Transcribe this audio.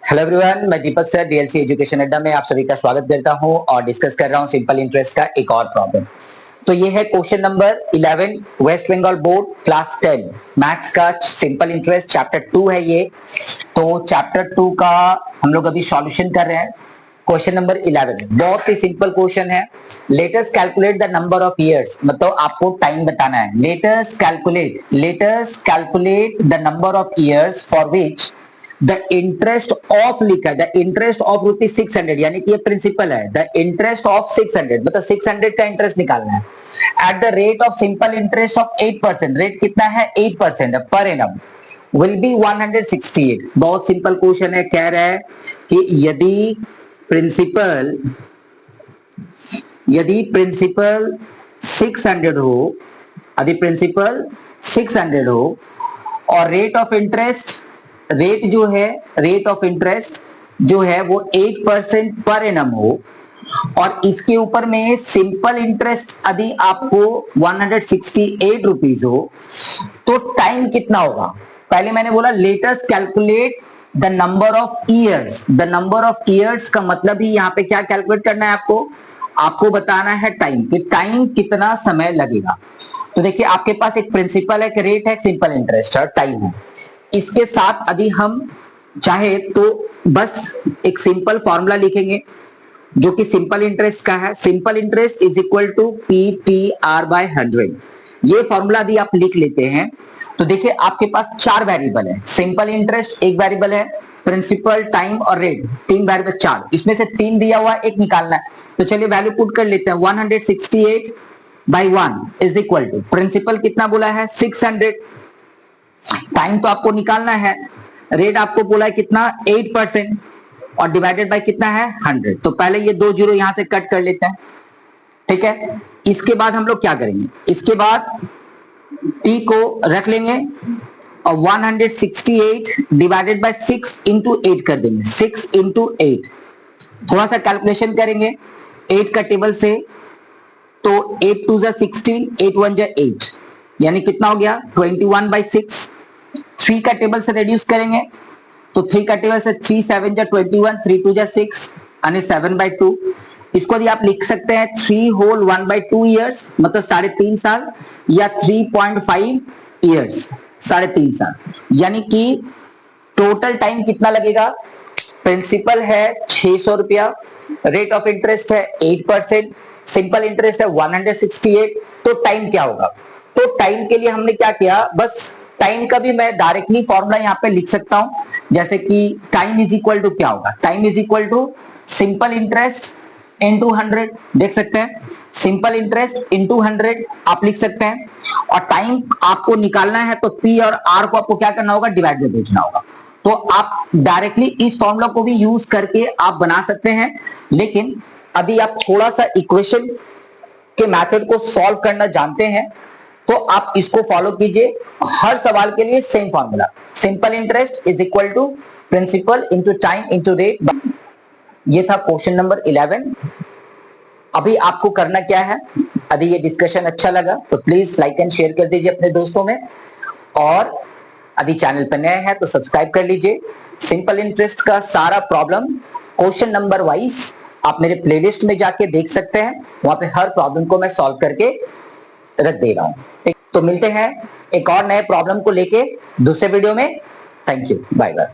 Hello everyone, मैं दीपक sir DLC education अड्डा में आप सभी का स्वागत करता हूं और डिस्कस कर रहा हूं सिंपल इंटरेस्ट का एक और प्रॉब्लम। तो ये है question number 11 West Bengal board class 10 maths का सिंपल इंटरेस्ट चैप्टर 2 है ये। तो चैप्टर 2 का हम लोग अभी सॉल्यूशन कर रहे हैं। क्वेश्चन नंबर 11 बहुत ही सिंपल क्वेश्चन है। Let us calculate the number of years, मतलब आपको टाइम बताना है। Let us calculate the number of years for which the interest of लिखा है, द इंटरेस्ट ऑफ ₹600, यानी कि ये प्रिंसिपल है। द इंटरेस्ट ऑफ 600 मतलब 600 का इंटरेस्ट निकालना है at the rate of simple interest of 8%। Rate कितना है? 8% है पर एनम। Will be 168। बहुत सिंपल क्वेश्चन है। कह रहा है कि यदि प्रिंसिपल 600 हो, यदि प्रिंसिपल 600 हो और रेट ऑफ इंटरेस्ट जो है वो 8% पर एनम हो और इसके ऊपर में सिंपल इंटरेस्ट यदि आपको 168 रुपीज हो, तो टाइम कितना होगा? पहले मैंने बोला let us calculate the number of years. The number of years का मतलब ही यहाँ पे क्या कैलकुलेट करना है आपको बताना है टाइम, कि टाइम कितना समय लगेगा। तो देखिए आपके पास एक प्रिंसिपल है, एक रेट है, एक सिंपल इंटरेस्ट है, टाइम है। इसके साथ यदि हम चाहे तो बस एक सिंपल फॉर्मूला लिखेंगे जो कि सिंपल इंटरेस्ट का है। Simple interest is equal to PTR/100। ये फॉर्मूला यदि आप लिख लेते हैं तो देखिए आपके पास 4 वेरिएबल है। सिंपल इंटरेस्ट एक वेरिएबल है, प्रिंसिपल, टाइम और रेट 3 वेरिएबल, 4। इसमें से 3 दिया हुआ, एक निकालना है। तो चलिए वैल्यू पुट कर लेते हैं। 168/1 इज इक्वल टू प्रिंसिपल कितना बोला है? 600। टाइम तो आपको निकालना है, रेट आपको बोला है कितना? 8% और डिवाइडेड बाय कितना है? 100। तो पहले ये 2 जीरो यहां से कट कर लेते हैं, ठीक है। इसके बाद हम लोग क्या करेंगे? इसके बाद t को रख लेंगे और 168 डिवाइडेड बाय 6 इंटू 8 कर देंगे। 6 इंटू 8 थोड़ा सा कैलकुलेशन करेंगे 8 का टेबल से, तो 8 2 जा 16, 8 1 जा 8, यानी कितना हो गया? 21/6। 3 का टेबल से रिड्यूस करेंगे तो 3 का टेबल से 3 7 जा 21, 3 2 जा 6 यानी 7/2। इसको यदि आप लिख सकते हैं 3 होल 1/2 ईयर्स, मतलब 3.5 साल, या 3.5 ईयर्स, 3.5 साल। यानी कि टोटल टाइम कितना लगेगा? प्रिंसिपल है 600 रुपया, रेट ऑफ इंटरेस्ट है 8%, सिंपल इंटरेस्ट है 168। तो टाइम क्या होगा? तो टाइम के लिए हमने क्या किया, बस टाइम का भी मैं डायरेक्टली फॉर्मूला यहाँ पे लिख सकता हूं। जैसे कि टाइम इज इक्वल टू क्या होगा? Time is equal to simple interest into 100। देख सकते हैं, सिंपल इंटरेस्ट इंटू 100 आप लिख सकते हैं। और टाइम आपको निकालना है तो P और R को आपको क्या करना होगा? डिवाइड में भेजना होगा। तो आप डायरेक्टली इस फॉर्मूला को भी यूज करके आप बना सकते हैं। लेकिन यदि आप थोड़ा सा इक्वेशन के मेथड को सॉल्व करना जानते हैं तो आप इसको फॉलो कीजिए। हर सवाल के लिए same formula, simple interest is equal to principal into time into rate. ये था क्वेश्चन नंबर 11। अभी आपको करना क्या है? यदि ये डिस्कशन अच्छा लगा तो प्लीज लाइक एंड शेयर कर दीजिए अपने दोस्तों में, और यदि चैनल पर नए हैं तो सब्सक्राइब कर लीजिए। सिंपल इंटरेस्ट का सारा प्रॉब्लम क्वेश्चन नंबर वाइज आप मेरे प्लेलिस्ट में जाके देख सकते हैं। वहां पे हर प्रॉब्लम को मैं सॉल्व करके रख दे रहा हूं। तो मिलते हैं एक और नए प्रॉब्लम को लेके दूसरे वीडियो में। Thank you, bye bye.